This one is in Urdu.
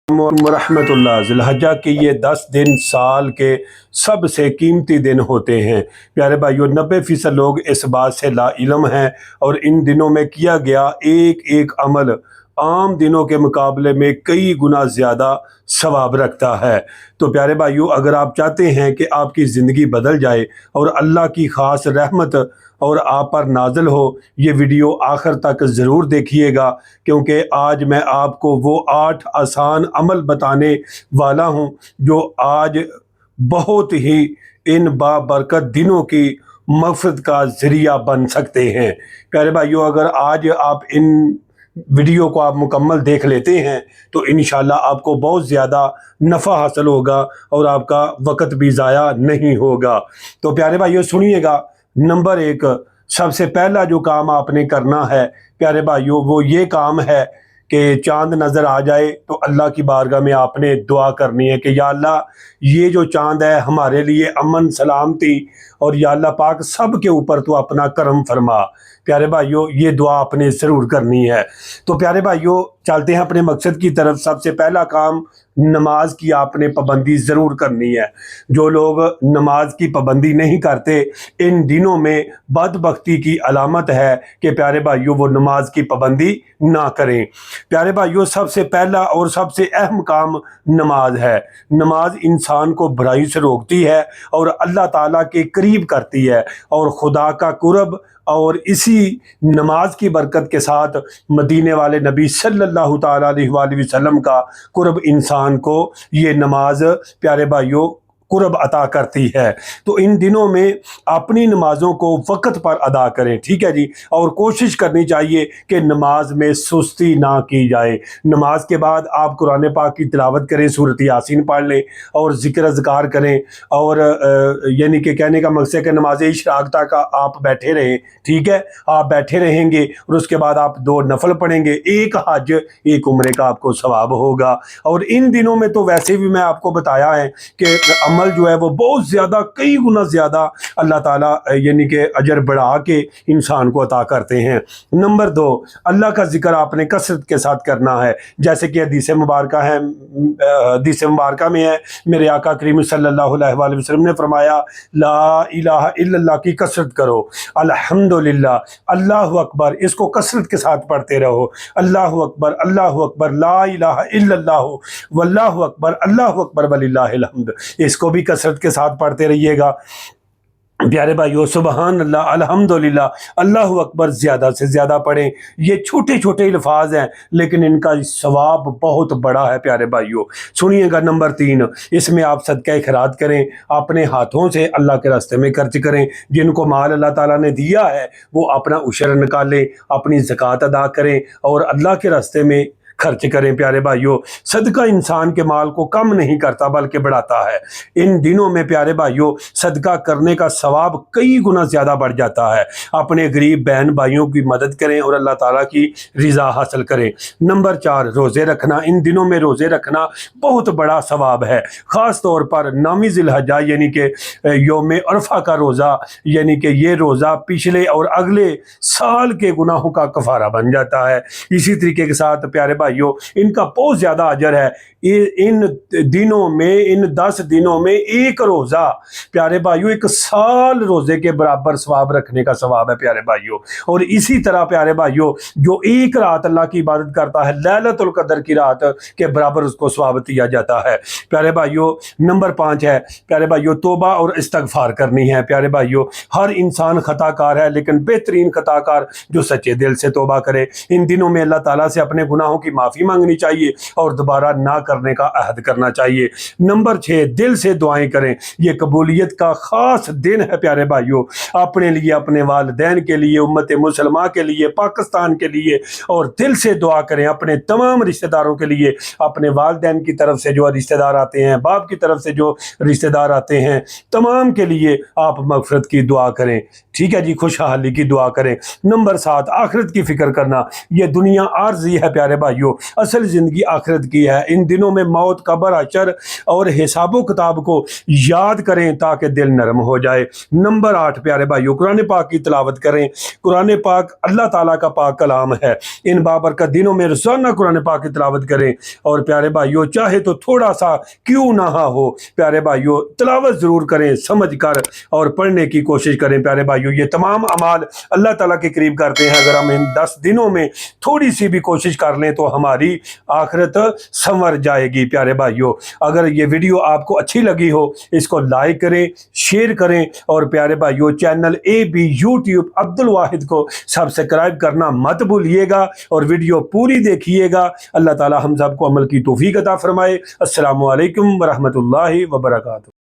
ورحمۃ اللہ ذوالحجہ کے یہ 10 دن سال کے سب سے قیمتی دن ہوتے ہیں پیارے بھائیو۔ 90% لوگ اس بات سے لا علم ہیں اور ان دنوں میں کیا گیا ایک ایک عمل عام دنوں کے مقابلے میں کئی گنا زیادہ ثواب رکھتا ہے۔ تو پیارے بھائیو، اگر آپ چاہتے ہیں کہ آپ کی زندگی بدل جائے اور اللہ کی خاص رحمت اور آپ پر نازل ہو، یہ ویڈیو آخر تک ضرور دیکھیے گا، کیونکہ آج میں آپ کو وہ 8 آسان عمل بتانے والا ہوں جو آج بہت ہی ان بابرکت دنوں کی مغفرت کا ذریعہ بن سکتے ہیں۔ پیارے بھائیو، اگر آج آپ ان ویڈیو کو آپ مکمل دیکھ لیتے ہیں تو انشاءاللہ آپ کو بہت زیادہ نفع حاصل ہوگا اور آپ کا وقت بھی ضائع نہیں ہوگا۔ تو پیارے بھائیو سنیے گا، نمبر 1، سب سے پہلا جو کام آپ نے کرنا ہے پیارے بھائیو، وہ یہ کام ہے کہ چاند نظر آ جائے تو اللہ کی بارگاہ میں آپ نے دعا کرنی ہے کہ یا اللہ، یہ جو چاند ہے ہمارے لیے امن سلامتی، اور یا اللہ پاک سب کے اوپر تو اپنا کرم فرما۔ پیارے بھائیو، یہ دعا آپ نے ضرور کرنی ہے۔ تو پیارے بھائیو، چلتے ہیں اپنے مقصد کی طرف۔ سب سے پہلا کام، نماز کی آپ نے پابندی ضرور کرنی ہے۔ جو لوگ نماز کی پابندی نہیں کرتے، ان دنوں میں بدبختی کی علامت ہے کہ پیارے بھائیو وہ نماز کی پابندی نہ کریں۔ پیارے بھائیو، سب سے پہلا اور سب سے اہم کام نماز ہے۔ نماز انسان کو برائی سے روکتی ہے اور اللہ تعالیٰ کے قریب کرتی ہے، اور خدا کا قرب اور اسی نماز کی برکت کے ساتھ مدینے والے نبی صلی اللہ تعالیٰ علیہ وآلہ وسلم کا قرب انسان کو یہ نماز پیارے بھائیوں قرب عطا کرتی ہے۔ تو ان دنوں میں اپنی نمازوں کو وقت پر ادا کریں، ٹھیک ہے جی، اور کوشش کرنی چاہیے کہ نماز میں سستی نہ کی جائے۔ نماز کے بعد آپ قرآن پاک کی تلاوت کریں، سورۃ یاسین پڑھ لیں اور ذکر اذکار کریں، اور یعنی کہ کہنے کا مقصد ہے کہ نماز اشراق تک آپ بیٹھے رہیں، ٹھیک ہے، آپ بیٹھے رہیں گے اور اس کے بعد آپ 2 نفل پڑھیں گے، ایک حج ایک عمرے کا آپ کو ثواب ہوگا۔ اور ان دنوں میں تو ویسے بھی میں آپ کو بتایا ہے کہ عمل جو ہے وہ بہت زیادہ، کئی گنا زیادہ اللہ تعالیٰ یعنی کہ اجر بڑھا کے انسان کو عطا کرتے ہیں۔ نمبر 2، اللہ کا ذکر آپ نے کثرت کے ساتھ کرنا ہے، جیسے کہ حدیث مبارکہ میں ہے، میرے آقا کریم صلی اللہ علیہ وآلہ وسلم نے فرمایا، لا الہ الا اللہ کی کثرت کرو، الحمدللہ، اللہ اکبر، اس کو کثرت کے ساتھ پڑھتے رہو، اللہ اکبر، لا الہ الا اللہ، واللہ اکبر وللہ الحمد، اس کو بھی کثرت کے ساتھ پڑھتے رہیے گا۔ پیارے بھائیو، سبحان اللہ، الحمدللہ، اللہ اکبر زیادہ سے زیادہ پڑھیں۔ یہ چھوٹے چھوٹے الفاظ ہیں لیکن ان کا ثواب بہت بڑا ہے پیارے بھائیو۔ سنیے گا، نمبر 3، اس میں آپ صدقہ خیرات کریں، اپنے ہاتھوں سے اللہ کے راستے میں خرچ کریں۔ جن کو مال اللہ تعالیٰ نے دیا ہے وہ اپنا عشر نکالیں، اپنی زکوٰۃ ادا کریں اور اللہ کے راستے میں خرچ کریں۔ پیارے بھائیو، صدقہ انسان کے مال کو کم نہیں کرتا بلکہ بڑھاتا ہے۔ ان دنوں میں پیارے بھائیو صدقہ کرنے کا ثواب کئی گنا زیادہ بڑھ جاتا ہے۔ اپنے غریب بہن بھائیوں کی مدد کریں اور اللہ تعالیٰ کی رضا حاصل کریں۔ نمبر 4، روزے رکھنا۔ ان دنوں میں روزے رکھنا بہت بڑا ثواب ہے، خاص طور پر 9 ذی الحجہ یعنی کہ یوم عرفہ کا روزہ، یعنی کہ یہ روزہ پچھلے اور اگلے سال کے گناہوں کا کفارہ بن جاتا ہے۔ اسی طریقے کے ساتھ پیارے بھائیو ان کا بہت زیادہ اجر ہے۔ ان دنوں میں، ان 10 دنوں میں ایک روزہ پیارے بھائیو 1 سال روزے کے برابر ثواب رکھنے کا ثواب ہے پیارے بھائیو۔ اور اسی طرح پیارے بھائیو جو ایک رات اللہ کی عبادت کرتا ہے، لیلۃ القدر کی رات کے برابر اس کو ثواب دیا جاتا ہے پیارے بھائیو۔ نمبر 5 ہے پیارے بھائیو توبہ اور استغفار کرنی ہے۔ پیارے بھائیو، ہر انسان خطا کار ہے لیکن بہترین خطا کار جو سچے دل سے توبہ کرے۔ ان دنوں میں اللہ تعالیٰ سے اپنے گناہوں کی معافی مانگنی چاہیے اور دوبارہ نہ کرنے کا عہد کرنا چاہیے۔ نمبر 6، دل سے دعائیں کریں۔ یہ قبولیت کا خاص دن ہے پیارے بھائیو، اپنے لیے، اپنے والدین کے لیے، امت مسلمہ کے لیے، پاکستان کے لیے، اور دل سے دعا کریں اپنے تمام رشتہ داروں کے لیے، اپنے والدین کی طرف سے جو رشتہ دار آتے ہیں، باپ کی طرف سے جو رشتہ دار آتے ہیں، تمام کے لیے آپ مغفرت کی دعا کریں، ٹھیک ہے جی، خوشحالی کی دعا کریں۔ نمبر 7، آخرت کی فکر کرنا۔ یہ دنیا عارضی ہے پیارے بھائیو، بھائیوں اصل زندگی آخرت کی ہے. ان دنوں میں موت, قبر, حشر اور حساب و کتاب کو یاد کریں تاکہ دل نرم ہو جائے. نمبر 8 پیارے بھائیوں, قرآن پاک کی تلاوت کریں. قرآن پاک اللہ تعالیٰ کا پاک کلام ہے. ان بابرکت دنوں میں روزانہ قرآن پاک کی تلاوت کریں. اور پیارے بھائیوں چاہے تو تھوڑا سا کیوں نہ ہو پیارے بھائیوں تلاوت ضرور کریں, سمجھ کر اور پڑھنے کی کوشش کریں. پیارے بھائیوں یہ تمام اعمال اللہ تعالیٰ کے قریب کرتے ہیں. اگر ہم ان 10 دنوں میں تھوڑی سی بھی کوشش کر لیں تو ہماری آخرت سنور جائے گی. پیارے بھائیوں اگر یہ ویڈیو آپ کو اچھی لگی ہو اس کو لائک کریں, شیئر کریں اور پیارے بھائیوں channel AB YouTube Abdul Wahid کو سبسکرائب کرنا مت بھولیے گا اور ویڈیو پوری دیکھیے گا. اللہ تعالیٰ ہم سب کو عمل کی توفیق عطا فرمائے. السلام علیکم ورحمۃ اللہ وبرکاتہ.